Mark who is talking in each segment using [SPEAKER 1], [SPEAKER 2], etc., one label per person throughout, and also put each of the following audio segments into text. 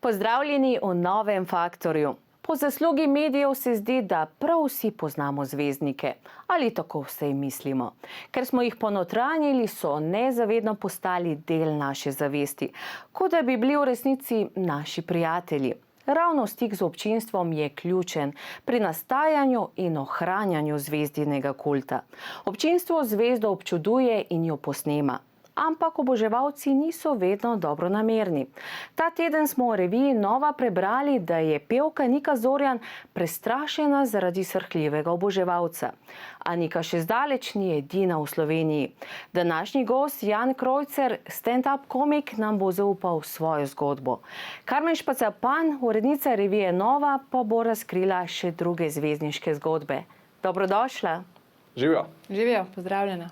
[SPEAKER 1] Pozdravljeni v novem Faktorju. Po zaslugi medijev se zdi, da prav vsi poznamo zvezdnike. Ali tako vsej mislimo. Ker smo jih ponotranjili, so nezavedno postali del naše zavesti, kot da bi bili v resnici naši prijatelji. Ravno stik z občinstvom je ključen pri nastajanju in ohranjanju zvezdinega kulta. Občinstvo zvezdo občuduje in jo posnema. Ampak oboževalci niso vedno dobronamerni. Ta teden smo v reviji Nova prebrali, da je pevka Nika Zorjan prestrašena zaradi srhljivega oboževalca. A Nika še zdaleč ni edina v Sloveniji. Današnji gost Jan Krojcer, stand-up komik, nam bo zaupal svojo zgodbo. Karmen Špacapan, urednica revije Nova, pa bo razkrila še druge zvezdniške zgodbe. Dobrodošla.
[SPEAKER 2] Živijo.
[SPEAKER 3] Živijo, pozdravljena.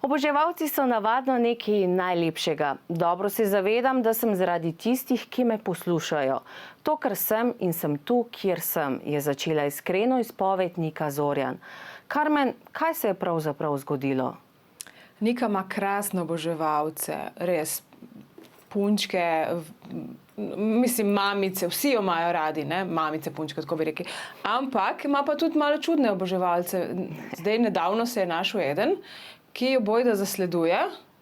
[SPEAKER 1] Oboževalci so navadno nekaj najlepšega. Dobro se zavedam, da sem zaradi tistih, ki me poslušajo. To, kar sem in sem tu, kjer sem, je začela iskreno izpoved Nika Zorjan. Karmen, kaj se je pravzaprav zgodilo?
[SPEAKER 3] Nika ima krasne oboževalce, res. Punčke, mislim mamice, vsi jo imajo radi, ne? Mamice, punčke, tako bi rekli. Ampak ima pa tudi malo čudne oboževalce. Zdaj nedavno se je našel eden, ki jo bojda zasleduje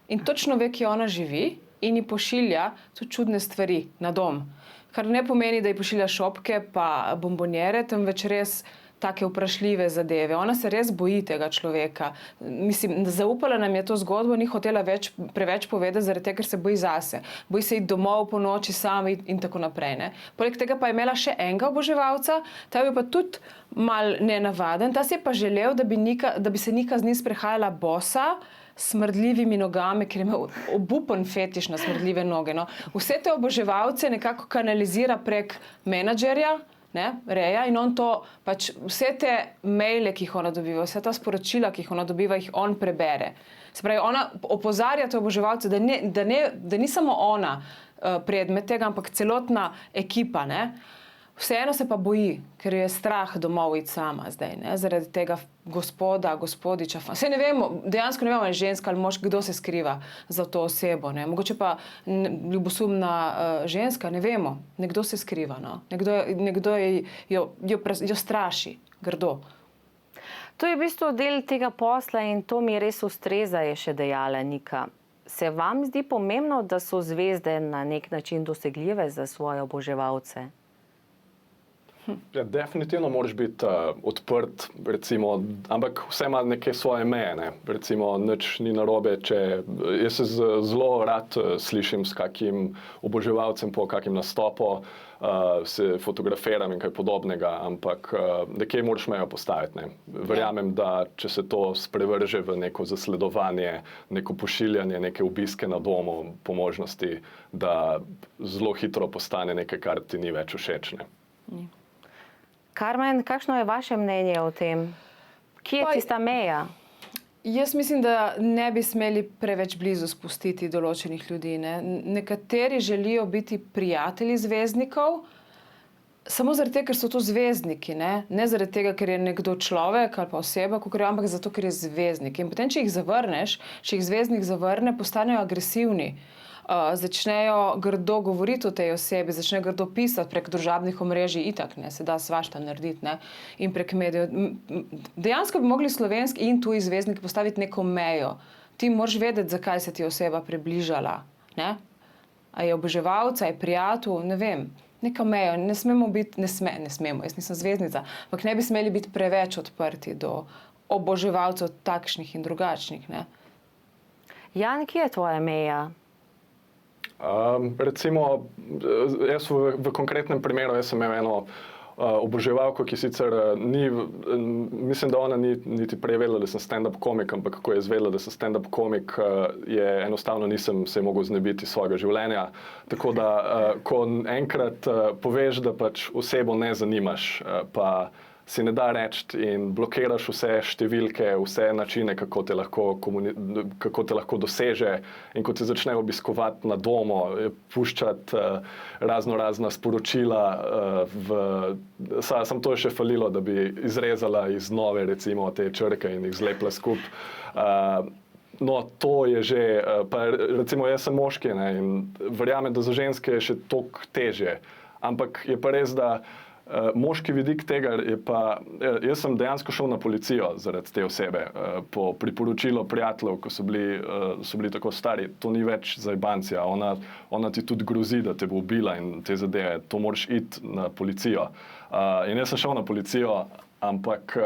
[SPEAKER 3] in točno ve, kje ona živi in ji pošilja tudi čudne stvari na dom. Kar ne pomeni, da ji pošilja šopke pa bombonjere, temveč res take vprašljive zadeve. Ona se res boji tega človeka. Mislim, zaupala nam je to zgodbo, ni hotela preveč povedati, zaradi tega, ker se boji zase. Boji se iti domov po noči sami in tako naprej. Ne? Poleg tega pa je imela še enega oboževalca, ta je bil pa tudi mal nenavaden. Ta si je pa želel, da bi se Nika z njim sprehajala bosa, smrdljivimi nogami, ker je imel obupen fetiš na smrdljive noge. No. Vse te oboževalce nekako kanalizira prek menadžerja, ne, Reja, in on to, pač vse te maile, ki jih ona dobiva, vse ta sporočila, ki jih ona dobiva, jih on prebere. Se pravi, ona opozarja te oboževalce, da ni samo ona predmet tega, ampak celotna ekipa, ne. Vseeno se pa boji, ker je strah domov iti sama zdaj, ne, zaradi tega gospodiča. Saj ne vemo, dejansko ne vemo, ali je ženska ali mož, kdo se skriva za to osebo, ne. Mogoče pa ljubosumna ženska, ne vemo. Nekdo se skriva, no. Nekdo jo straši, grdo.
[SPEAKER 1] To je v bistvu del tega posla in to mi res ustreza, je še dejala Nika. Se vam zdi pomembno, da so zvezde na nek način dosegljive za svoje oboževalce?
[SPEAKER 2] Ja, definitivno moraš biti odprt, recimo, ampak vse ima neke svoje meje. Ne? Recimo, nič ni narobe, jaz se zelo rad slišim s kakim oboževalcem po kakim nastopu, se fotografiram in kaj podobnega, ampak nekje moraš mejo postaviti. Ne? Verjamem, da če se to sprevrže v neko zasledovanje, neko pošiljanje, neke obiske na domu, po možnosti, da zelo hitro postane nekaj, kar ti ni več všeč.
[SPEAKER 1] Karmen, kakšno je vaše mnenje o tem? Kje je tista meja?
[SPEAKER 3] Jaz mislim, da ne bi smeli preveč blizu spustiti določenih ljudi. Ne? Nekateri želijo biti prijatelji zvezdnikov, samo zaradi tega, ker so to zvezdniki. Ne zaradi tega, ker je nekdo človek ali pa oseba, ampak zato, ker je zvezdnik. In potem, če jih zavrneš, če jih zvezdnik zavrne, postanejo agresivni. Začnejo grdo govoriti o tej osebi, začnejo grdo pisati prek družabnih omrežij, itak, ne, se da svašta narediti, ne, in prek medijev. Dejansko bi mogli slovenski in tuji zvezdniki postaviti neko mejo. Ti moraš vedeti, zakaj se ti oseba približala. Ne? A je oboževalca, a je prijatelj, ne vem. Neka meja, ne smemo, jaz nisem zvezdnica, ampak ne bi smeli biti preveč odprti do oboževalcev takšnih in drugačnih. Ne?
[SPEAKER 1] Jan, kje je tvoja meja?
[SPEAKER 2] Recimo, jaz v konkretnem primeru, jaz sem imel eno oboževalko, ki sicer mislim, da ona niti prej vedela, da sem stand-up komik, ampak kako je izvedela, da sem stand-up komik, enostavno nisem se mogel znebiti svojega življenja. Tako da, ko enkrat poveš, da pač osebo ne zanimaš, pa si ne da reči in blokiraš vse številke, vse načine, kako te lahko doseže, in ko te začne obiskovati na domu, puščati razna sporočila, samo to je še falilo, da bi izrezala iz nove, recimo, te črke in jih zlepila skupaj. No, to je že, pa recimo jaz sem moški, ne, in verjamem, da za ženske je še toliko težje. Ampak je pa res, da moški vidik tega je pa, jaz sem dejansko šel na policijo zaradi te osebe, po priporočilu prijateljev, ko so bili tako stari, to ni več zajbancija, ona ti tudi grozi, da te bo ubila in te zadeve, to moraš iti na policijo. In jaz sem šel na policijo, ampak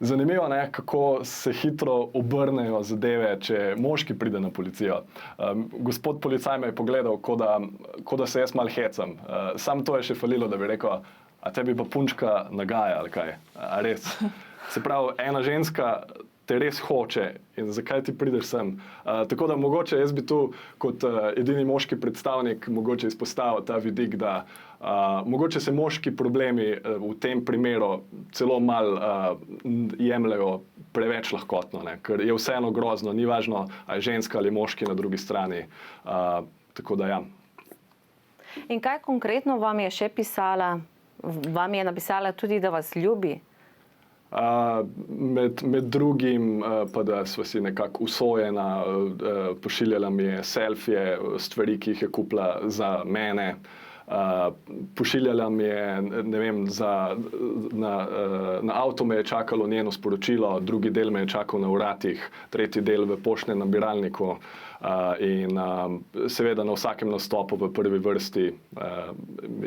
[SPEAKER 2] zanimivo je, kako se hitro obrnejo zadeve, če moški pride na policijo. Gospod policaj me je pogledal, kot da se jaz malo hecam. Sam to je še falilo, da bi rekel, a tebi pa punčka nagaja ali kaj? A res? Se pravi, ena ženska te res hoče in zakaj ti prideš sem? Tako da mogoče jaz bi tu kot edini moški predstavnik mogoče izpostavil ta vidik, da mogoče se moški problemi v tem primeru celo malo jemljajo preveč lahkotno, ne? Ker je vseeno grozno, ni važno, a je ženska ali moški na drugi strani. Tako da ja.
[SPEAKER 1] In kaj konkretno vam je še pisala? Vam je napisala tudi, da vas ljubi?
[SPEAKER 2] Med drugim pa, da sva si nekako usojena, pošiljala mi je selfije, stvari, ki jih je kupila za mene. Pošiljala mi je, ne vem, na avto me je čakalo njeno sporočilo, drugi del me je čakal na vratih, tretji del v poštnem nabiralniku in seveda na vsakem nastopu v prvi vrsti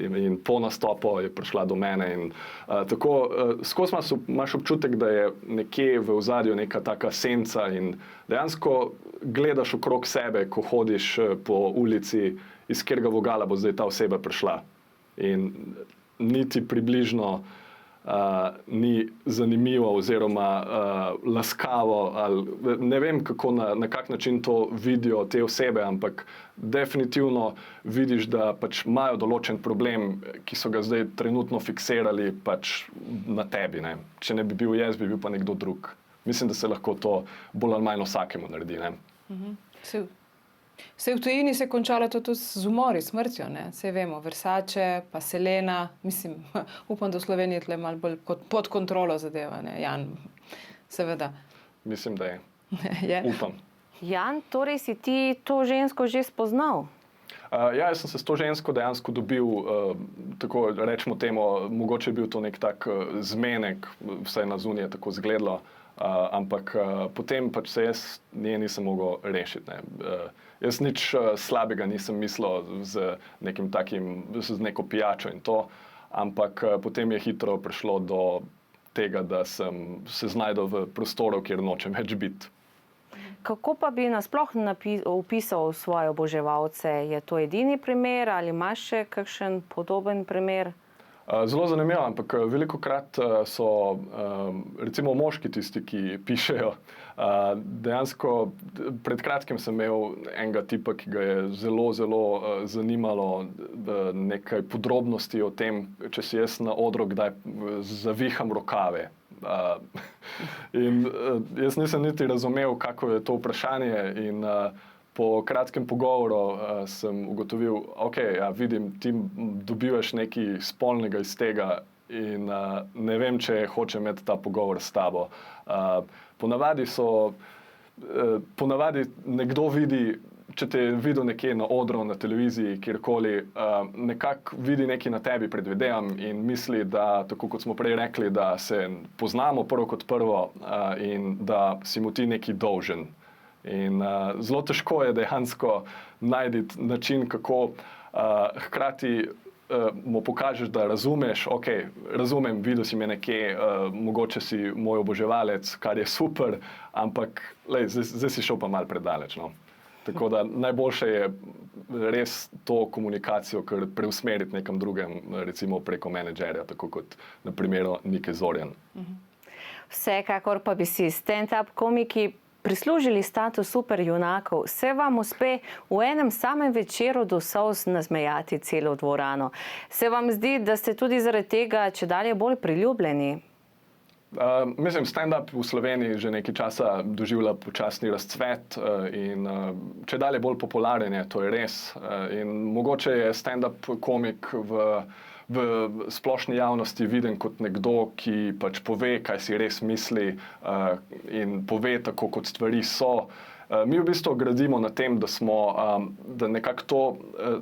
[SPEAKER 2] in po nastopu je prišla do mene in tako skozi imaš občutek, da je nekje v ozadju neka taka senca in dejansko gledaš okrog sebe, ko hodiš po ulici, iz katerega vogala bo zdaj ta oseba prišla. In niti približno ni zanimivo oziroma laskavo, ali ne vem, kako na kak način to vidijo te osebe, ampak definitivno vidiš, da pač imajo določen problem, ki so ga zdaj trenutno fiksirali pač na tebi. Ne? Če ne bi bil jaz, bi bil pa nekdo drug. Mislim, da se lahko to bolj ali manj vsakemu naredi. Ne?
[SPEAKER 3] Vse v tujini se je končalo to tudi z umori, smrtjo, ne? Saj vemo, Versace, pa Selena, mislim, upam, da v Sloveniji je tle malo bolj pod kontrolo zadeva, ne? Jan, seveda.
[SPEAKER 2] Mislim, da je.
[SPEAKER 3] Je.
[SPEAKER 2] Upam.
[SPEAKER 1] Jan, torej si ti to žensko že spoznal?
[SPEAKER 2] Ja, jaz sem se s to žensko dejansko dobil, tako rečemo temu, mogoče je bil to nek tak zmenek, vsaj na zunaj je tako izgledalo, ampak potem pač se jaz nje nisem mogel rešiti. Ne. Jaz nič slabega nisem mislil z nekim takim, z neko pijačo in to, ampak potem je hitro prišlo do tega, da sem se znašel v prostoru, kjer nočem več biti.
[SPEAKER 1] Kako pa bi nasploh opisal svoje oboževalce? Je to edini primer ali imaš še kakšen podoben primer?
[SPEAKER 2] Zelo zanimivo, ampak velikokrat so recimo moški tisti, ki pišejo. Dejansko pred kratkim sem imel enega tipa, ki ga je zelo zanimalo nekaj podrobnosti o tem, če si jaz na odru kdaj zaviham rokave. In jaz nisem niti razumel, kako je to vprašanje in po kratkem pogovoru sem ugotovil, ok, ja, vidim, ti dobivaš nekaj spolnega iz tega in ne vem, če hoče imeti ta pogovor s tabo. Ponavadi nekdo vidi, če te je videl nekje na odru, na televiziji, kjerkoli, nekako vidi nekaj na tebi, predvidevam, in misli, da, tako kot smo prej rekli, da se poznamo prvo kot prvo in da si mu ti nekaj dolžen. In zelo težko je dejansko najti način, kako hkrati mu pokažeš, da razumeš, ok, razumem, videl si me nekje, mogoče si moj oboževalec, kar je super, ampak lej, zdaj si šel pa malo predaleč. No? Tako da najboljše je res to komunikacijo kar preusmeriti nekam drugem, recimo preko menedžerja, tako kot na primeru Nike Zorjan.
[SPEAKER 1] Vsekakor pa bi si stand-up komiki prislužili status superjunakov. Se vam uspe v enem samem večeru do solz nasmejati celo dvorano. Se vam zdi, da ste tudi zaradi tega čedalje bolj priljubljeni?
[SPEAKER 2] Mislim, stand-up v Sloveniji že nekaj časa doživlja počasni razcvet in čedalje bolj popularen je, to je res. In mogoče je stand-up komik v splošni javnosti viden kot nekdo, ki pač pove, kaj si res misli in pove tako, kot stvari so. Mi v bistvu gradimo na tem, da nekako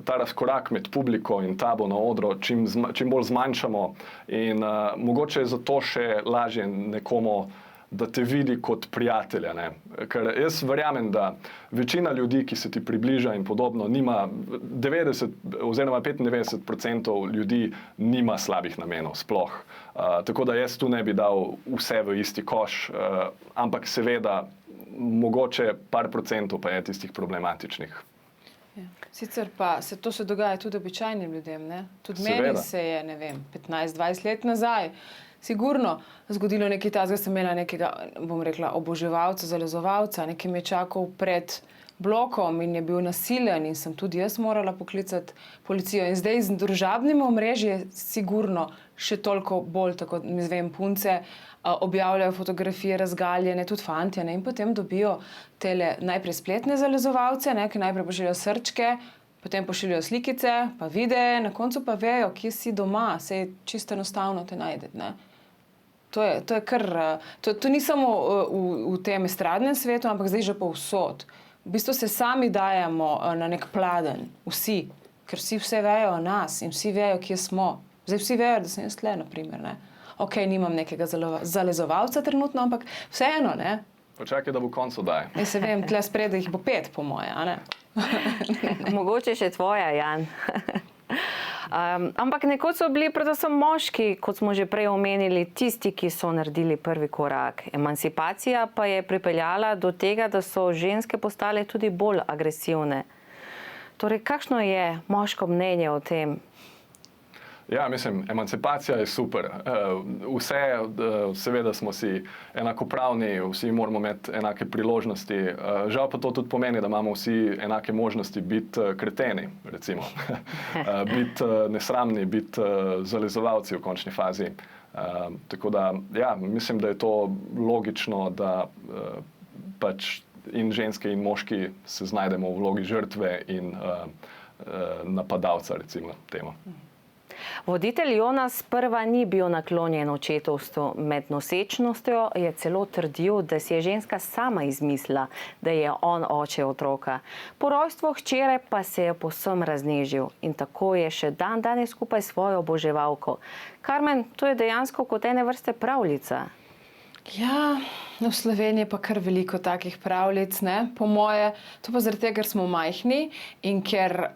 [SPEAKER 2] ta razkorak med publiko in tabo na odru čim bolj zmanjšamo in mogoče je zato še lažje nekomu, da te vidi kot prijatelja. Ne? Ker jaz verjamem, da večina ljudi, ki se ti približa in podobno, nima 90 oziroma 95% ljudi nima slabih namenov sploh. Tako da jaz tu ne bi dal vse v isti koš, ampak seveda mogoče par procentov pa je tistih problematičnih.
[SPEAKER 3] Ja. Sicer pa to se dogaja tudi običajnim ljudem. Ne? Tudi meni se je, ne vem, 15-20 let nazaj sigurno zgodilo nekaj takega, sem imela nekega, bom rekla, oboževalca, zalezovalca, nekaj me je čakal pred blokom in je bil nasilen in sem tudi jaz morala poklicati policijo. In zdaj z družabnim omrežjem je sigurno še toliko bolj, tako mi zvem, punce objavljajo fotografije razgaljene, tudi fantje, ne, in potem dobijo tele najprej spletne zalezovalce, ne, ki najprej pošiljajo srčke, potem pošiljajo slikice, pa videe, na koncu pa vejo, kje si doma, se je čisto enostavno te najdeti, ne. To je kar, to ni samo v tem estradnem svetu, ampak zdaj že povsod. V bistvu se sami dajemo na nek pladenj, vsi, ker vsi vse vejo o nas in vsi vejo, kje smo. Zdaj vsi vejo, da sem jaz tle, na primer, ne. Ok, nimam nekega zalezovalca trenutno, ampak vseeno, ne.
[SPEAKER 2] Počakaj, da bo konc oddaje.
[SPEAKER 3] Jaz se vem, tle spredaj jih bo 5, po moje, a ne?
[SPEAKER 1] Mogoče še tvoja, Jan. Ampak nekoč so bili predvsem moški, kot smo že prej omenili, tisti, ki so naredili prvi korak. Emancipacija pa je pripeljala do tega, da so ženske postale tudi bolj agresivne. Torej, kakšno je moško mnenje o tem?
[SPEAKER 2] Ja, mislim, emancipacija je super. Vse, seveda smo si enakopravni, vsi moramo imeti enake priložnosti. Žal pa to tudi pomeni, da imamo vsi enake možnosti biti kreteni, recimo. Biti nesramni, biti zalezovalci v končni fazi. Tako da, ja, mislim, da je to logično, da pač in ženske in moški se znajdemo v vlogi žrtve in napadalca, recimo, temu.
[SPEAKER 1] Voditelj Jonas sprva ni bil naklonjen očetovstvu. Med nosečnostjo je celo trdil, da si je ženska sama izmislila, da je on oče otroka. Po rojstvu hčere pa se je povsem raznežil in tako je še danes skupaj s svojo oboževalko. Karmen, to je dejansko kot ene vrste pravljica.
[SPEAKER 3] Ja, v Sloveniji pa kar veliko takih pravljic, ne, po moje. To pa zaradi tega, ker smo majhni in ker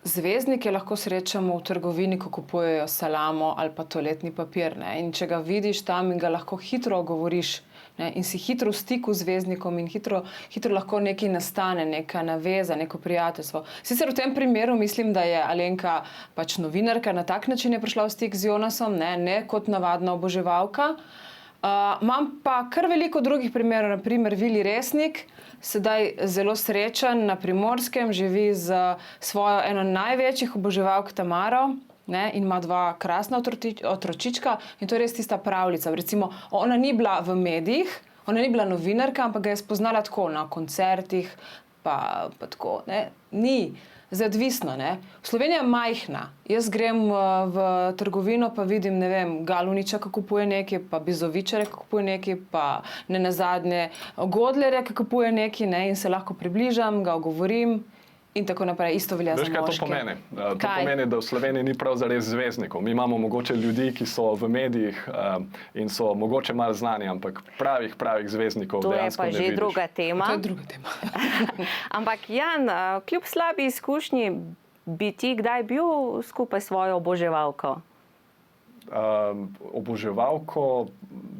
[SPEAKER 3] zvezdnike lahko srečamo v trgovini, ko kupujejo salamo ali pa toaletni papir, ne. In če ga vidiš tam in ga lahko hitro govoriš, ne, in si hitro v stiku z zvezdnikom in hitro lahko nekaj nastane, neka naveza, neko prijateljstvo. Sicer v tem primeru mislim, da je Alenka pač novinarka, na tak način je prišla v stik z Jonasom, ne kot navadna oboževalka. Imam pa kar veliko drugih primerov, naprimer Vili Resnik, sedaj zelo srečen na Primorskem, živi z svojo eno največjih oboževalk Tamaro, ne, in ima 2 krasna otročička in to je res tista pravljica. Recimo, ona ni bila v medijih, ona ni bila novinarka, ampak ga je spoznala tako na koncertih, pa tako, ne, ni. Zdaj odvisno, ne. Slovenija je majhna. Jaz grem v trgovino, pa vidim, ne vem, Galuniča, ki kupuje nekaj, pa Bizovičarja, ki kupuje nekaj, pa nenazadnje Godlerja, ki kupuje nekaj, ne, in se lahko približam, ga ogovorim in tako naprej. Isto velja za moške.
[SPEAKER 2] Veš, kaj to pomeni? To pomeni, da v Sloveniji ni prav zares zvezdnikov. Mi imamo mogoče ljudi, ki so v medijih in so mogoče malo znani, ampak pravih zvezdnikov dejansko ne vidiš.
[SPEAKER 1] To je pa že druga tema.
[SPEAKER 3] To je druga tema.
[SPEAKER 1] Ampak Jan, kljub slabi izkušnji, bi ti kdaj bil skupaj s svojo oboževalko?
[SPEAKER 2] Oboževalko,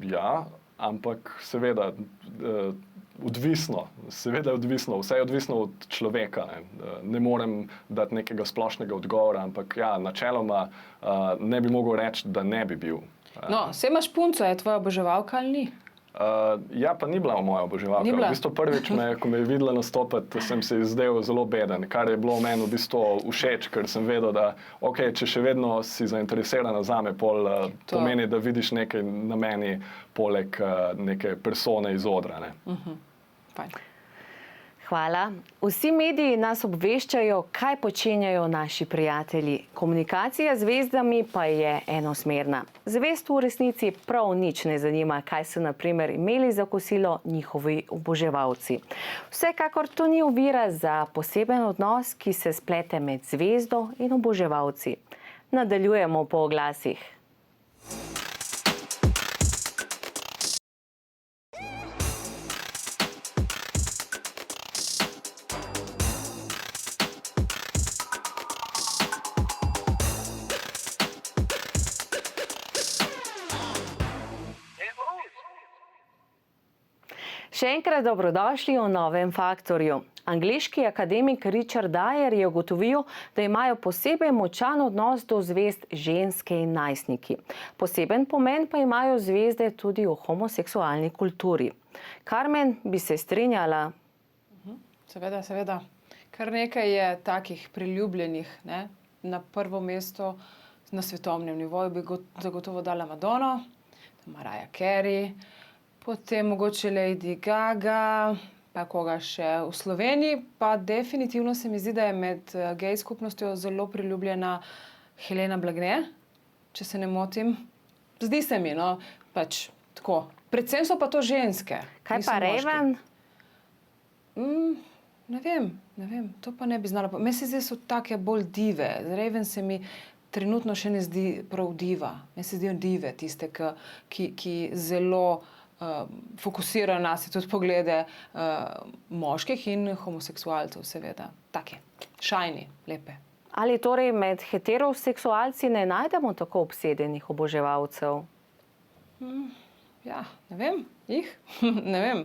[SPEAKER 2] ja, ampak seveda odvisno, seveda je odvisno, vse je odvisno od človeka. Ne morem dati nekega splošnega odgovora, ampak ja, načeloma ne bi mogel reči, da ne bi bil.
[SPEAKER 3] No, saj imaš punco, je tvoja oboževalka ali ni?
[SPEAKER 2] Ja, pa ni bila moja oboževalka. V bistvu prvič, ko me je videla nastopati, sem se izdel zelo beden, kar je bilo meni v bistvu všeč, ker sem vedel, da ok, če še vedno si zainteresirana zame, pomeni, da vidiš nekaj na meni poleg neke persone iz odra. Ne?
[SPEAKER 3] Fajn.
[SPEAKER 1] Hvala. Vsi mediji nas obveščajo, kaj počenjajo naši prijatelji. Komunikacija z zvezdami pa je enosmerna. Zvezd v resnici prav nič ne zanima, kaj so na primer imeli za kosilo njihovi oboževalci. Vsekakor to ni ovira za poseben odnos, ki se splete med zvezdo in oboževalci. Nadaljujemo po oglasih. Še enkrat dobrodošli v Novem faktorju. Angleški akademik Richard Dyer je ugotovil, da imajo posebej močan odnos do zvezd ženske in najstniki. Poseben pomen pa imajo zvezde tudi v homoseksualni kulturi. Carmen, bi se strinjala?
[SPEAKER 3] Seveda, seveda. Kar nekaj je takih priljubljenih, ne? Na prvo mesto na svetovnem nivoju bi zagotovo dala Madonna, Mariah Carey, potem mogoče Lady Gaga, pa koga še v Sloveniji, pa definitivno se mi zdi, da je med gej skupnostjo zelo priljubljena Helena Blagne, če se ne motim. Zdi se mi, no, pač tako. Predvsem so pa to ženske.
[SPEAKER 1] Kaj pa Raven?
[SPEAKER 3] Ne vem, to pa ne bi znala. Meni se zdi, da so take bolj dive. Raven se mi trenutno še ne zdi prav diva. Meni se zdijo dive tiste, ki zelo fokusirajo na se tudi poglede moških in homoseksualcev, seveda. Take, šajni, lepe.
[SPEAKER 1] Ali torej med heteroseksualci ne najdemo tako obsedenih oboževalcev?
[SPEAKER 3] Ja, ne vem, jih? Ne vem.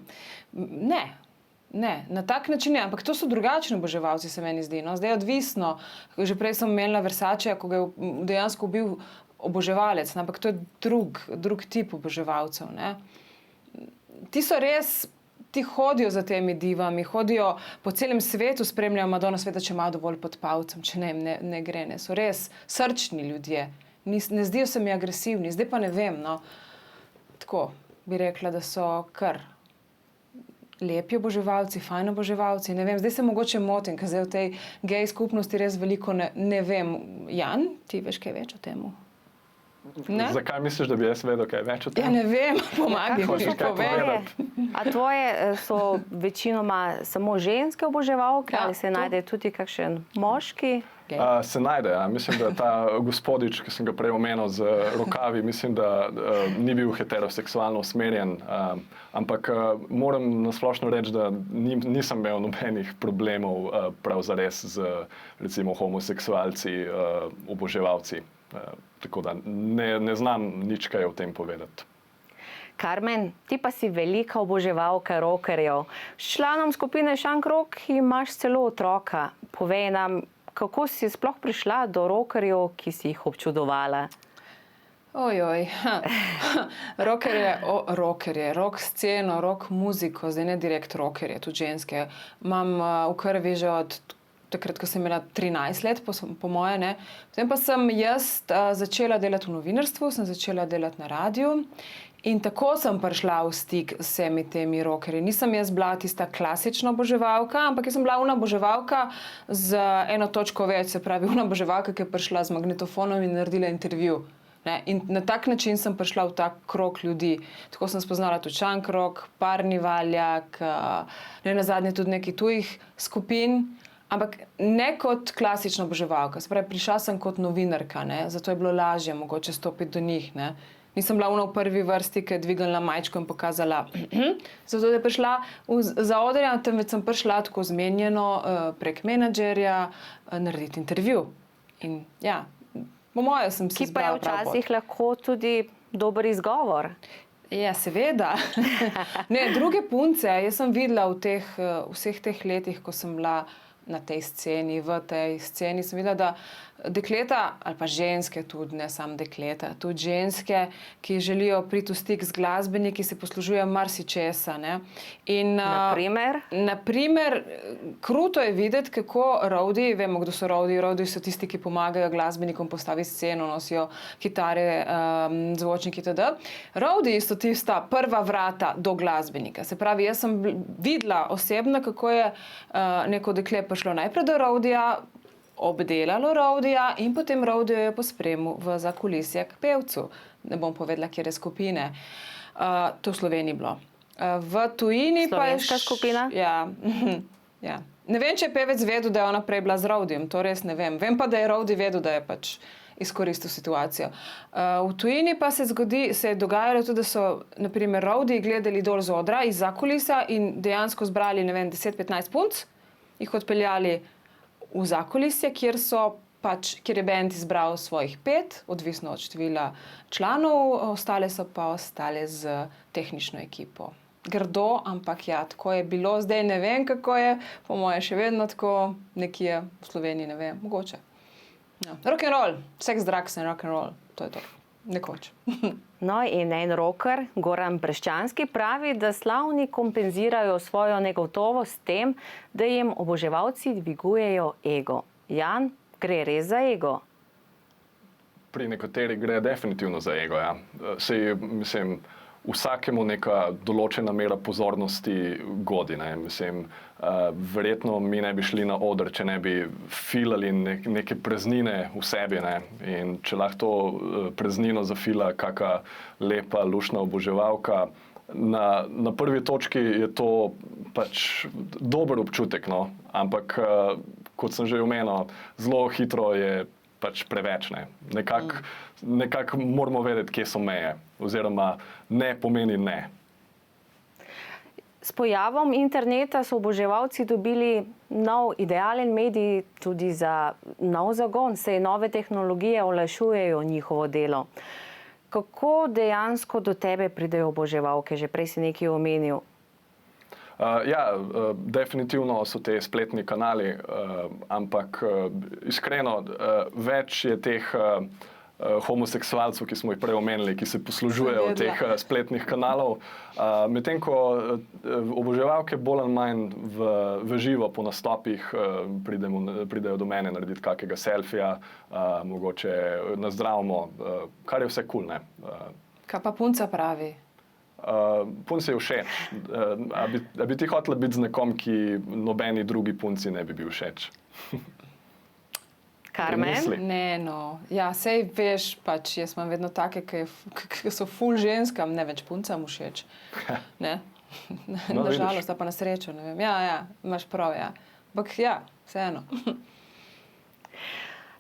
[SPEAKER 3] Ne, na tak način ne, ampak to so drugačni oboževalci, se meni zdi. No? Zdaj je odvisno. Že prej sem omenila Versaceja, ko ga je dejansko bil oboževalec, ampak to je drug tip oboževalcev, ne? Ti so res, ti hodijo za temi divami, hodijo po celem svetu, spremljajo Madonna, sveta, če imajo dovolj pod palcem, če ne gre, ne. So res srčni ljudje, ne zdijo se mi agresivni, zdaj pa ne vem, no. Tako bi rekla, da so kar lepi oboževalci, fajn oboževalci, ne vem, zdaj se mogoče motim, ker zdaj v tej gej skupnosti res veliko ne vem. Jan, ti veš kaj več o temu? Ne?
[SPEAKER 2] Zakaj misliš, da bi jaz vedel kaj več o tem?
[SPEAKER 3] Ja, ne vem, pomagaj mi
[SPEAKER 2] Hočeš kaj povedati?
[SPEAKER 1] A tvoje so večinoma samo ženske oboževalke, ali se najde tudi kakšen moški?
[SPEAKER 2] Se najde, ja. Mislim, da ta gospodič, ki sem ga prej omenil z rokavi, mislim, da ni bil heteroseksualno usmerjen, ampak moram nasplošno reči, da nisem imel nobenih problemov prav zares z recimo homoseksualci, oboževalci. Tako da ne znam nič kaj o tem povedati.
[SPEAKER 1] Carmen, ti pa si velika oboževalka rockerjev. S članom skupine Šunk Rock imaš celo otroka. Povej nam, kako si sploh prišla do rockerjev, ki si jih občudovala?
[SPEAKER 3] Ojoj, rockerje, rock sceno, rock muziko, zdaj ne direkt rockerje, tudi ženske. Imam v krvi že od takrat, ko sem imela 13 let, po moje, ne. Potem pa sem jaz začela delati v novinarstvu, sem začela delati na radiju in tako sem prišla v stik s vsemi temi rockerji. Nisem jaz bila tista klasična oboževalka, ampak jaz sem bila ona oboževalka z eno točko več, se pravi ona oboževalka, ki je prišla z magnetofonom in naredila intervju. Ne? In na tak način sem prišla v tak krog ljudi. Tako sem spoznala tudi Šunk Rock, Parni Valjak, ne nazadnje tudi nekaj tujih skupin. Ampak ne kot klasična oboževalka, se pravi, prišla sem kot novinarka, ne? Zato je bilo lažje mogoče stopiti do njih. Ne? Nisem bila v prvi vrsti, ki je dvignila majčko in pokazala, zato da je prišla za odre, temveč sem prišla tako zmenjeno prek menadžerja narediti intervju. In ja, po moje sem si izbrala prav pot.
[SPEAKER 1] Ki pa je včasih lahko tudi dober izgovor.
[SPEAKER 3] Ja, seveda. Ne, druge punce, jaz sem videla v vseh teh letih, ko sem bila na tej sceni, v tej sceni sem videla, da dekleta, ali pa ženske tudi, ne samo dekleta, tudi ženske, ki želijo priti v stik z glasbeniki, se poslužujejo marsičesa. Ne? In, naprimer, kruto je videti, kako roadiji, vemo, kdo so roadiji. Roadiji so tisti, ki pomagajo glasbenikom postaviti sceno, nosijo kitare, zvočniki itd. Roadiji so tista prva vrata do glasbenika. Se pravi, jaz sem videla osebno, kako je neko dekle prišlo najprej do roadija, obdelalo roadija in potem roadijo je pospremil v zakulisje k pevcu. Ne bom povedala, kjer je skupine. To v Sloveniji bilo. V tujini pa je...
[SPEAKER 1] Slovenska skupina?
[SPEAKER 3] Ja. Ja. Ne vem, če je pevec vedel, da je ona prej bila z roadijem. To res ne vem. Vem pa, da je roadij vedel, da je pač izkoristil situacijo. V tujini pa se je dogajalo tudi, da so naprimer roadiji gledali dol z odra iz zakulisa in dejansko zbrali, ne vem, 10-15 punc, jih odpeljali v zakulisje, kjer je band izbral svojih 5, odvisno od števila članov, ostale so pa ostale z tehnično ekipo. Grdo, ampak ja, tako je bilo. Zdaj ne vem, kako je, po moje še vedno tako, nekje v Sloveniji, ne vem, mogoče. Ja. Rock and roll, sex, drugs and rock and roll, to je to, nekoč.
[SPEAKER 1] No in en rocker, Goran Breščanski, pravi, da slavni kompenzirajo svojo negotovost s tem, da jim oboževalci dvigujejo ego. Jan, gre res za ego?
[SPEAKER 2] Pri nekaterih gre definitivno za ego, ja. Sej, mislim, vsakemu neka določena mera pozornosti godi, ne. Mislim, verjetno mi ne bi šli na oder, če ne bi filali neke praznine v sebi, ne. In če lahko to praznino zafila kaka lepa, luštna oboževalka, na prvi točki je to pač dober občutek, no. Ampak, kot sem že omenil, zelo hitro je pač preveč, ne. Nekako moramo vedeti, kje so meje, oziroma ne pomeni ne.
[SPEAKER 1] S pojavom interneta so oboževalci dobili nov idealen medij tudi za nov zagon, saj nove tehnologije olajšujejo njihovo delo. Kako dejansko do tebe pridejo oboževalke? Že prej si nekaj omenil.
[SPEAKER 2] Definitivno so te spletni kanali, ampak iskreno, več je teh homoseksualcev, ki smo jih prej omenili, ki se poslužujejo teh spletnih kanalov, medtem ko oboževalke bolj ali manj v živo po nastopih pridejo do mene narediti kakega selfija, mogoče nazdravimo, kar je vse kul, ne.
[SPEAKER 3] Kaj pa punca pravi?
[SPEAKER 2] Punci je všeč. A bi ti hotela biti z nekom, ki nobeni drugi punci ne bi bil všeč?
[SPEAKER 1] Carmen?
[SPEAKER 3] Ne, no. Ja, sej veš, pač jaz imam vedno take, ki so ful ženskam, ne več puncam všeč. Ne?
[SPEAKER 2] No,
[SPEAKER 3] nažalost, pa na srečo, ne vem. Ja, imaš prav, ja. Ampak ja, vseeno.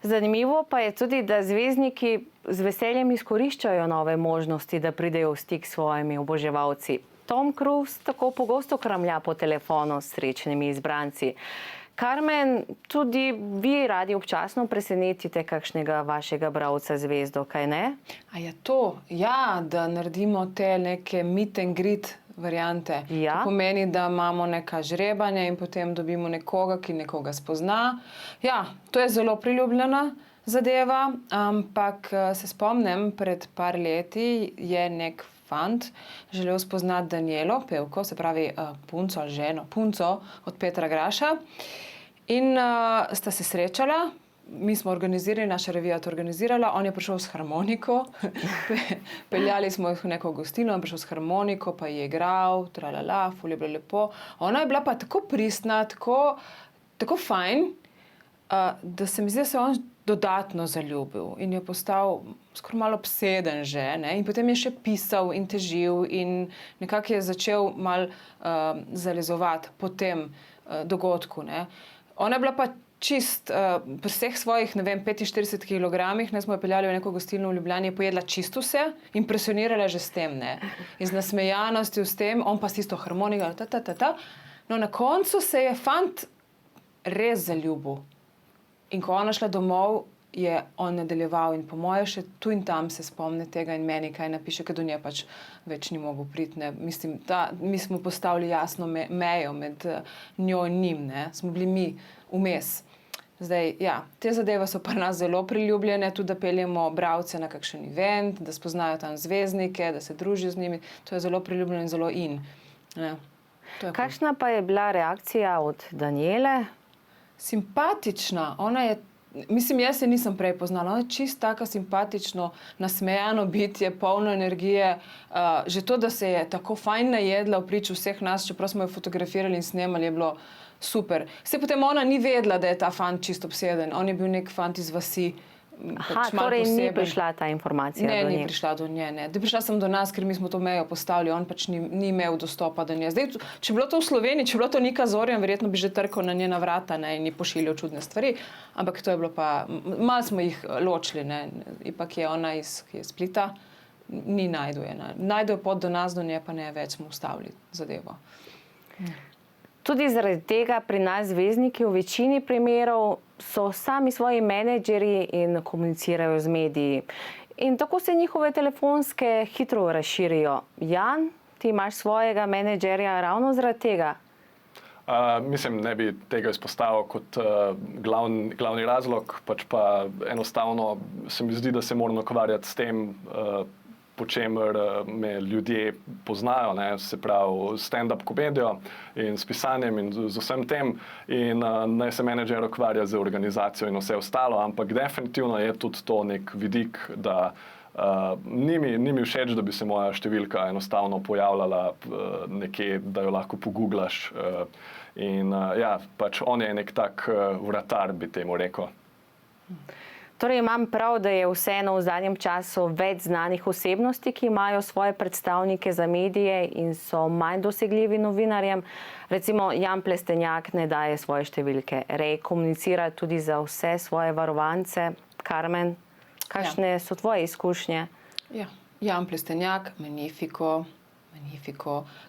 [SPEAKER 1] Zanimivo pa je tudi, da zvezdniki z veseljem izkoriščajo nove možnosti, da pridejo v stik s svojimi oboževalci. Tom Cruise tako pogosto kramlja po telefonu s srečnimi izbranci. Carmen, tudi vi radi občasno presenetite kakšnega vašega bralca zvezdo, kaj ne?
[SPEAKER 3] A je to? Ja, da naredimo te neke meet and greet variante.
[SPEAKER 1] Ja.
[SPEAKER 3] To pomeni, da imamo neka žrebanja in potem dobimo nekoga, ki nekoga spozna. Ja, to je zelo priljubljena zadeva, ampak se spomnim, pred par leti je nek fant želel spoznati Danielo, pevko, se pravi punco ali ženo, punco od Petra Graša. In sta se srečala, mi smo organizirali, naša revija to organizirala, on je prišel s harmoniko, peljali smo jih v neko gostilno, on je prišel s harmoniko, pa je igral, tralala, ful je bilo lepo. Ona je bila pa tako pristna, tako fajn, da se mi zdi, da se on dodatno zaljubil in je postal skoraj malo obseden že, ne? In potem je še pisal in težil in nekako je začel malo zalezovati po tem dogodku, ne? Ona je bila pa čist, pri vseh svojih, ne vem, 45 kilogramih, ne, smo jo peljali v neko gostilno v Ljubljani, je pojedla čisto vse, impresionirala že s tem, ne? Iz nasmejanosti s tem, on pa s tisto harmoniko, No, na koncu se je fant res zaljubil. In ko ona šla domov, je on nadaljeval in po moje še tu in tam se spomne tega in meni kaj napiše, ker do nje pač več ni mogel priti. Ne. Mislim, mi smo postavili jasno mejo med njo in njim, ne. Smo bili mi vmes. Zdaj, ja, te zadeve so pri nas zelo priljubljene, tudi da peljemo bralce na kakšen event, da spoznajo tam zvezdnike, da se družijo z njimi. To je zelo priljubljeno in zelo in. Ne.
[SPEAKER 1] Kakšna pa je bila reakcija od Danijele?
[SPEAKER 3] Simpatična. Ona je, mislim, jaz se nisem prej poznala. Ona je čist taka simpatično, nasmejano bitje, polno energije. Že to, da se je tako fajn najedla v priču vseh nas, čeprav smo jo fotografirali in snemali, je bilo super. Vse potem ona ni vedela, da je ta fant čisto obseden. On je bil nek fant iz vasi.
[SPEAKER 1] Torej ni prišla ta informacija do nje?
[SPEAKER 3] Ni prišla do nje, ne. Prišla sem do nas, ker mi smo to mejo postavili, on pač ni imel dostopa do nje. Zdaj, če bi bilo to v Sloveniji, če bi bilo to Nika Zorjan, verjetno bi že trkal na njena vrata, ne, in ji pošiljal čudne stvari, ampak to je bilo pa, malo smo jih ločili, ne. Ipak je ona iz Splita, ni najdujena. Najdejo pot do nas, do nje pa ne, več smo ustavili zadevo.
[SPEAKER 1] Tudi zaradi tega pri nas zvezdniki v večini primerov so sami svoji menedžerji in komunicirajo z mediji. In tako se njihove telefonske hitro razširijo. Jan, ti imaš svojega menedžerja ravno zaradi tega?
[SPEAKER 2] Mislim, ne bi tega izpostavil kot glavni razlog, pač pa enostavno se mi zdi, da se moram ukvarjati s tem, po čemer me ljudje poznajo, ne, se pravi stand-up komedijo in s pisanjem in z vsem tem, in naj se menedžer ukvarja z organizacijo in vse ostalo, ampak definitivno je tudi to nek vidik, da ni mi všeč, da bi se moja številka enostavno pojavljala nekje, da jo lahko pogooglaš, in ja, pač on je nek tak vratar, bi temu rekel.
[SPEAKER 1] Torej imam prav, da je vseeno v zadnjem času več znanih osebnosti, ki imajo svoje predstavnike za medije in so manj dosegljivi novinarjem. Recimo Jan Plestenjak ne daje svoje številke, Rej komunicira tudi za vse svoje varovance. Karmen, kakšne so tvoje izkušnje?
[SPEAKER 3] Ja, Jan Plestenjak, Magnifico,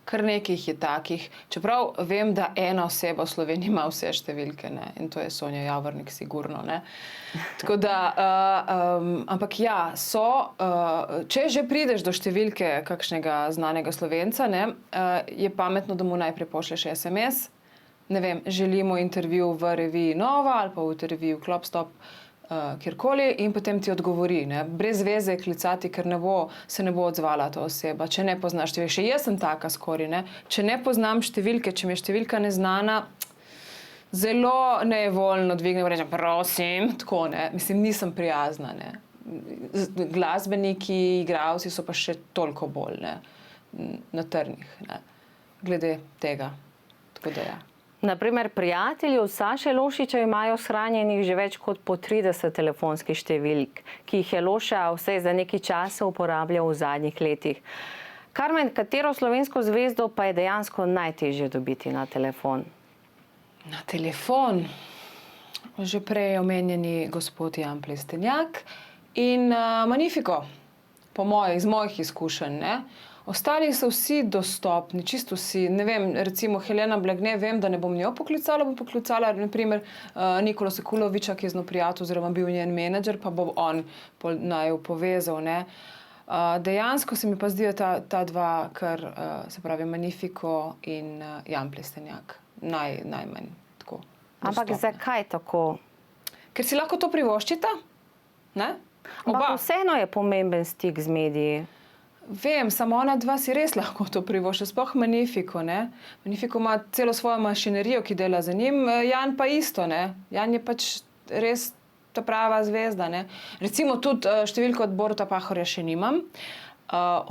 [SPEAKER 3] kar nekaj jih je takih. Čeprav vem, da ena oseba v Sloveniji ima vse številke, ne? In to je Sonja Javornik, sigurno. Ne? Tako da, ampak ja, če že prideš do številke kakšnega znanega Slovenca, ne, je pametno, da mu najprej pošlješ SMS. Ne vem, želimo intervju v reviji Nova ali pa v intervju Klopstop, kjerkoli, in potem ti odgovori. Ne? Brez veze klicati, ker se ne bo odzvala ta oseba, če ne poznaš številke. Še jaz sem taka skoraj, ne? Če ne poznam številke, če mi je številka neznana, zelo nejevoljno dvignem, rečem, prosim, tako, ne. Mislim, nisem prijazna, ne. Glasbeniki, igralci so pa še toliko bolj, ne, na trnih, ne, glede tega. Tako da ja.
[SPEAKER 1] Naprimer, prijatelji od Saše Lošiča imajo shranjenih že več kot po 30 telefonskih številk, ki jih je Loša vsaj za nekaj časa uporabljal v zadnjih letih. Karmen, katero slovensko zvezdo pa je dejansko najtežje dobiti na telefon?
[SPEAKER 3] Na telefon? Že prej omenjeni gospod Jan Plestenjak in Magnifico, iz mojih izkušenj, ne. Ostali so vsi dostopni, čisto vsi. Ne vem, recimo Helena Blagne, vem, da ne bom njo poklicala, bom poklicala naprimer Nikolo Sekuloviča, ki je z njo prijatelj oziroma bil njen menedžer, pa bo on naju povezal, ne. Dejansko se mi pa zdijo ta dva, kar se pravi Magnifico in Jan Plestenjak, najmanj tako.
[SPEAKER 1] Ampak zakaj tako?
[SPEAKER 3] Ker si lahko to privoščita, ne?
[SPEAKER 1] Ampak vseeno je pomemben stik z mediji.
[SPEAKER 3] Vem, samo ona dva si res lahko to privošča, sploh Magnifico, ne. Magnifico ima celo svojo mašinerijo, ki dela za njim, Jan pa isto, ne. Jan je pač res ta prava zvezda, ne. Recimo tudi številko od Boruta Pahorja še nimam,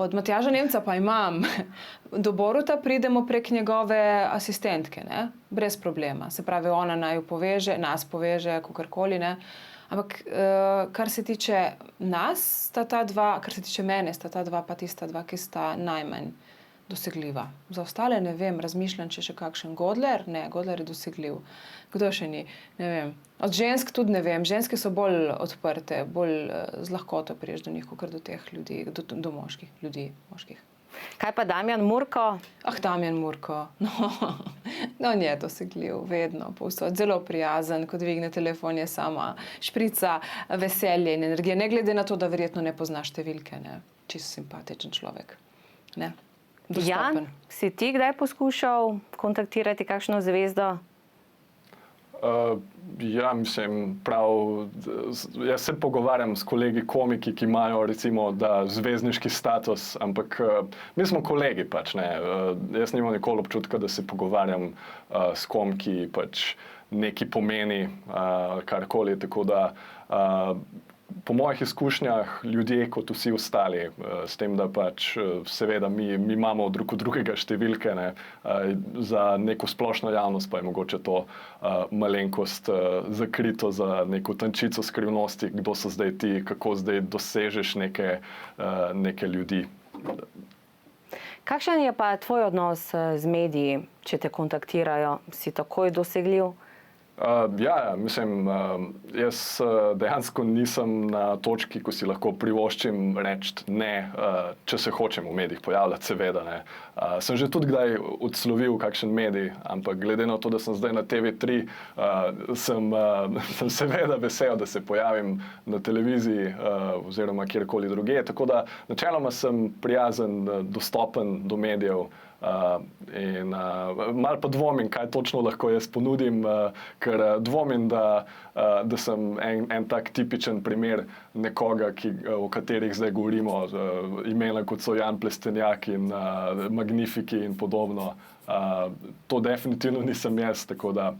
[SPEAKER 3] od Matjaža Nemca pa imam. Do Boruta pridemo prek njegove asistentke, ne, brez problema. Se pravi, ona naju poveže, nas poveže, kakorkoli, ne. Ampak kar se tiče nas, sta ta dva, kar se tiče mene, sta ta dva pa tista dva, ki sta najmanj dosegljiva. Za ostale ne vem, razmišljam, če še kakšen Godler. Ne, Godler je dosegljiv. Kdo še ni? Ne vem. Od žensk tudi ne vem. Ženske so bolj odprte, bolj z lahkoto priješ do njih, kot do teh ljudi, do moških ljudi, moških.
[SPEAKER 1] Kaj pa Damjan Murko?
[SPEAKER 3] Damjan Murko, no, on je dosegljiv, vedno, povsod, zelo prijazen, ko dvigne telefon, je sama šprica, veselje in energija, ne glede na to, da verjetno ne pozna številke, ne, čisto simpatičen človek, ne, dostopen.
[SPEAKER 1] Jan, si ti kdaj poskušal kontaktirati kakšno zvezdo?
[SPEAKER 2] Ja, mislim, jaz se pogovarjam s kolegi komiki, ki imajo recimo zvezdniški status, ampak mi smo kolegi pač, ne. Jaz nimam nikoli občutka, da se pogovarjam s kom, ki pač nekaj pomeni, karkoli, tako da po mojih izkušnjah ljudje kot vsi ostali, s tem, da pač seveda mi imamo drug od drugega številke, ne, za neko splošno javnost pa je mogoče to malenkost zakrito za neko tančico skrivnosti, kdo so zdaj ti, kako zdaj dosežeš neke ljudi.
[SPEAKER 1] Kakšen je pa tvoj odnos z mediji, če te kontaktirajo? Si takoj dosegljiv?
[SPEAKER 2] Ja, mislim, jaz dejansko nisem na točki, ko si lahko privoščim reči ne, če se hočem v medijih pojavljati, seveda. Ne. Sem že tudi kdaj odslovil kakšen medij, ampak glede na to, da sem zdaj na TV3, sem seveda vesel, da se pojavim na televiziji oziroma kjerkoli drugje. Tako da načeloma sem prijazen, dostopen do medijev. In malo pa dvomim, kaj točno lahko jaz ponudim, ker dvomim, da sem en tak tipičen primer nekoga, o katerih zdaj govorimo, imena kot so Jan Plestenjak in Magnifiki in podobno. To definitivno nisem jaz, tako da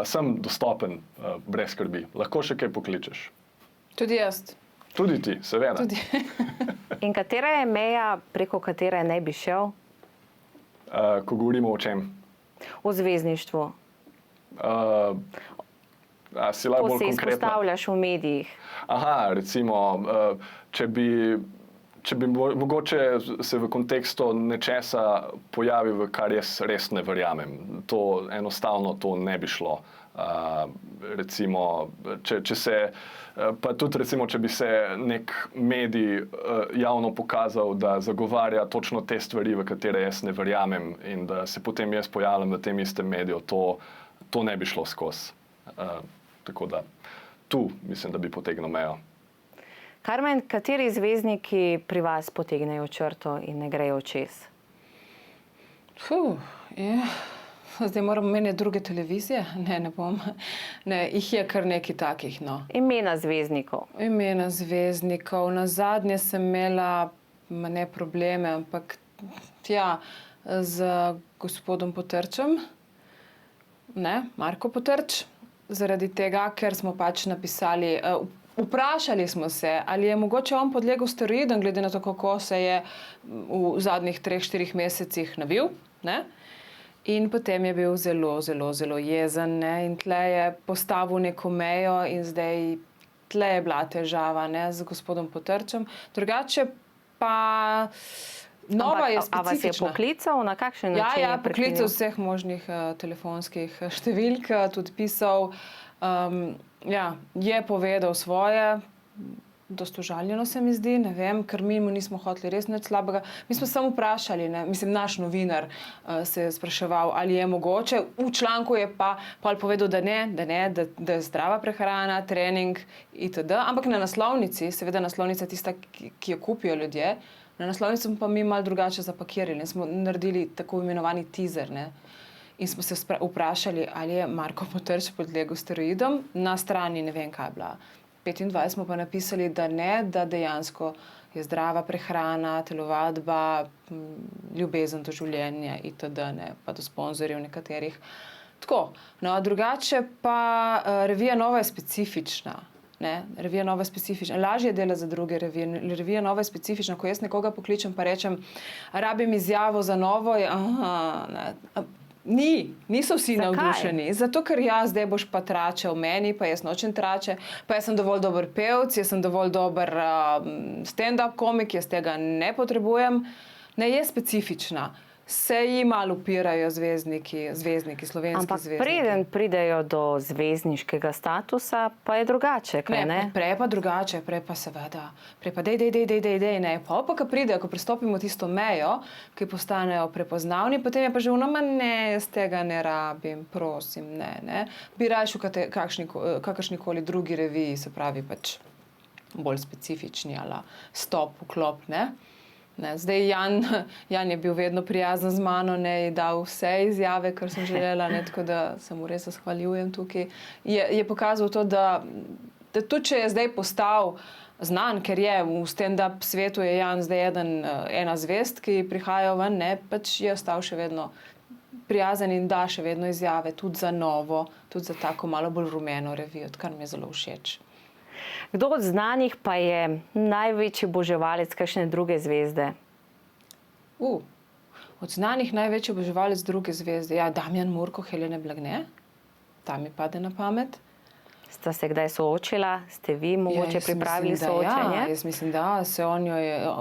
[SPEAKER 2] sem dostopen brez skrbi. Lahko še kaj pokličeš.
[SPEAKER 3] Tudi jaz.
[SPEAKER 2] Tudi ti, seveda.
[SPEAKER 3] Tudi.
[SPEAKER 1] In katera je meja, preko katere ne bi šel?
[SPEAKER 2] Ko govorimo o čem?
[SPEAKER 1] O zvezdništvu.
[SPEAKER 2] Si lahko bolj konkretna?
[SPEAKER 1] Ko se izpostavljaš v medijih.
[SPEAKER 2] Aha, recimo, če bi mogoče se v kontekstu nečesa pojavil, v kar jaz res ne verjamem. Enostavno to ne bi šlo. Recimo, pa tudi recimo, če bi se nek medij javno pokazal, da zagovarja točno te stvari, v katere jaz ne verjamem in da se potem jaz pojavljam v tem istem mediju, to ne bi šlo skozi. Tako da tu mislim, da bi potegnil mejo.
[SPEAKER 1] Karmen, kateri zvezdniki pri vas potegnejo črto in ne grejo čez?
[SPEAKER 3] Zdaj moram omeniti druge televizije? Ne bom. Ne, jih je kar nekaj takih, no.
[SPEAKER 1] Imena zvezdnikov.
[SPEAKER 3] Imena zvezdnikov. Nazadnje sem imela, ne probleme, ampak z gospodom Potrčem, ne, Marko Potrč, zaradi tega, ker smo pač napisali, vprašali smo se, ali je mogoče on podlegel steroidom, glede na to, kako se je v zadnjih 3-4 mesecih navil, ne. In potem je bil zelo, zelo, zelo jezen, ne? In tle je postavil neko mejo in zdaj tle je bila težava, ne, z gospodom Potrčem. Drugače pa nova je specifična.
[SPEAKER 1] A vas je poklical? Na kakšen način je prekinil?
[SPEAKER 3] Poklical vseh možnih telefonskih številk, tudi pisal. Je povedal svoje. Dost užaljeno se mi zdi, ne vem, ker mi mu nismo hoteli res nič slabega. Mi smo samo vprašali, ne, mislim, naš novinar se je spraševal, ali je mogoče. V članku je pa povedal, da je zdrava prehrana, trening itd. Ampak na naslovnici, seveda naslovnica tista, ki jo kupijo ljudje, na naslovnici smo pa mi malo drugače zapakirali. Smo naredili tako imenovani teaser, ne. In smo se vprašali, ali je Marko Potrč podlegel steroidom. Na strani ne vem, kaj je bila. 25 smo pa napisali, da ne, da dejansko je zdrava prehrana, telovadba, ljubezen do življenja itd., ne, pa do sponzorjev nekaterih. Tako, no, drugače pa revija Nova je specifična. Ne, revija Nova je specifična. Lažje dela za druge revije. Revija Nova je specifična. Ko jaz nekoga pokličem pa rečem, rabim izjavo za Novo, niso vsi navdušeni. Zato, ker zdaj boš pa tračal meni, pa jaz nočem trače, pa jaz sem dovolj dober pevc, jaz sem dovolj dober stand-up komik, jaz tega ne potrebujem. Ne, je specifična. se jim malo upirajo zvezdniki, slovenski
[SPEAKER 1] Ampak
[SPEAKER 3] zvezdniki.
[SPEAKER 1] preden pridejo do zvezdniškega statusa, pa je drugače, kaj ne?
[SPEAKER 3] Prej pa drugače, prej pa seveda, prej pa dej, ne. Pa ko pridejo, ko prestopimo tisto mejo, ki postanejo prepoznavni, potem je pa že vnoma, ne, jaz tega ne rabim, prosim, ne. Bi raje v kakršnikoli drugi reviji, se pravi pač bolj specifični, ali stop, vklop, ne. Zdaj Jan je bil vedno prijazen z mano, ne, je dal vse izjave, kar sem želela, ne, tako da se mu res zahvaljujem tukaj. Je pokazal to, da tudi če je zdaj postal znan, ker je v stand-up svetu je Jan zdaj ena zvezd, ki prihajajo ven, ne, pač je ostal še vedno prijazen in da še vedno izjave, tudi za novo, tudi za tako malo bolj rumeno revijo, kar mi je zelo všeč.
[SPEAKER 1] Kdo od znanih pa je največji oboževalec kakšne druge zvezde?
[SPEAKER 3] Od znanih največji oboževalec druge zvezde? Ja, Damjan Murko, Helene Blagne. Ta mi pade na pamet.
[SPEAKER 1] Sta se kdaj soočila? Ste vi mogoče pripravili soočenje?
[SPEAKER 3] Jaz mislim, da se on jo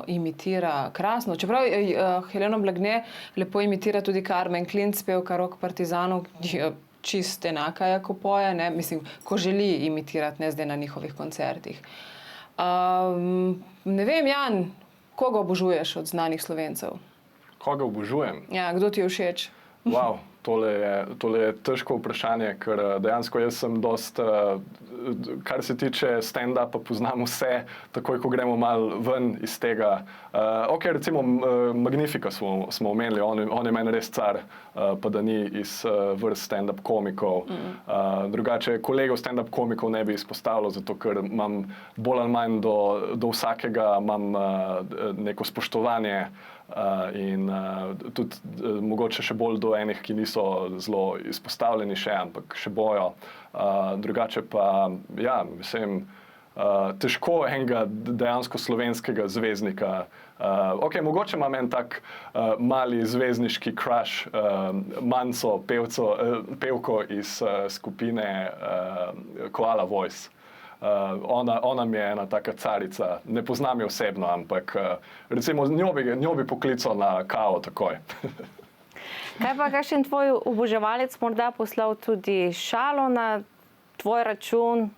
[SPEAKER 3] imitira krasno. Čeprav Heleno Blagne lepo imitira tudi Carmen Klinc, pevka rock partizanov, čist enaka je, ko poje, ne? Mislim, ko želi imitirati, ne zdaj na njihovih koncertih. Ne vem, Jan, koga obožuješ od znanih Slovencev?
[SPEAKER 2] Koga obožujem?
[SPEAKER 3] Ja, kdo ti je všeč?
[SPEAKER 2] Wow, tole je težko vprašanje, ker dejansko jaz sem kar se tiče stand-upa, poznam vse, takoj, ko gremo malo ven iz tega. Ok, recimo Magnifica smo omenili, on je meni res car, pa da ni iz vrst stand-up komikov. Drugače, kolegov stand-up komikov ne bi izpostavljal, zato ker imam bolj ali manj do vsakega imam neko spoštovanje, in tudi mogoče še bolj do enih, ki niso zelo izpostavljeni še, ampak še bojo. Drugače pa, ja, mislim, težko enega dejansko slovenskega zvezdnika. Ok, mogoče imam en tak mali zvezdniški crush, Manco, pevko iz skupine Koala Voice. Ona mi je ena taka carica, ne poznam jo osebno, ampak recimo njo bi poklical na kavo takoj.
[SPEAKER 1] Kaj pa kakšen tvoj oboževalec morda poslal tudi šalo na tvoj račun?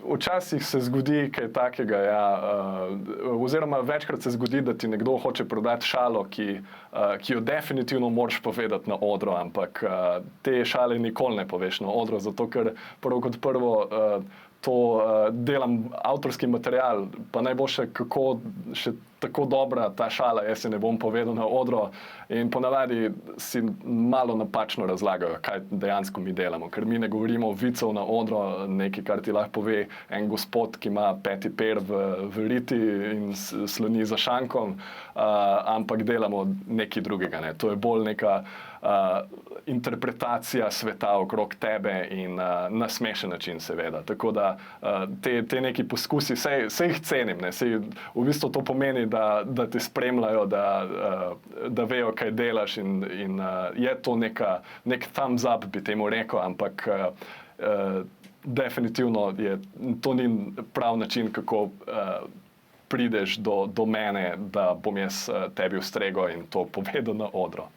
[SPEAKER 2] Včasih se zgodi kaj takega, ja, oziroma večkrat se zgodi, da ti nekdo hoče prodati šalo, ki jo definitivno moraš povedati na odru, ampak te šale nikoli ne poveš na odru, zato ker prvo kot prvo to delam avtorski material, pa naj bo še tako dobra ta šala, jaz se ne bom povedal na odru, in ponavadi si malo napačno razlagajo, kaj dejansko mi delamo, ker mi ne govorimo vicev na odru, nekaj, kar ti lahko pove en gospod, ki ima peti per v riti in sloni za šankom, ampak delamo nekaj drugega, ne. To je bolj neka interpretacija sveta okrog tebe in na smešen način seveda. Tako da te neki poskusi, sej jih cenim, ne. Sej v bistvu to pomeni, da te spremljajo, da vejo, kaj delaš in je to nek thumbs up, bi temu rekel, ampak definitivno to ni prav način, kako prideš do mene, da bom jaz tebi ustregel in to povedal na odru.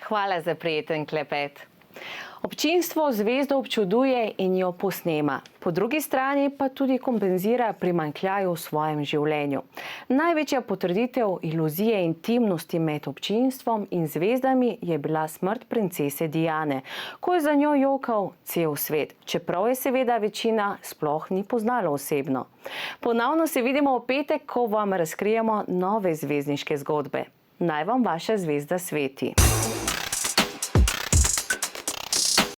[SPEAKER 1] Hvala za prijeten klepet. Občinstvo zvezdo občuduje in jo posnema. Po drugi strani pa tudi kompenzira primanjkljaj v svojem življenju. Največja potrditev iluzije intimnosti med občinstvom in zvezdami je bila smrt princese Diane, ko je za njo jokal cel svet, čeprav je seveda večina sploh ni poznala osebno. Ponovno se vidimo v petek, ko vam razkrijemo nove zvezdniške zgodbe. Naj vam vaša zvezda sveti.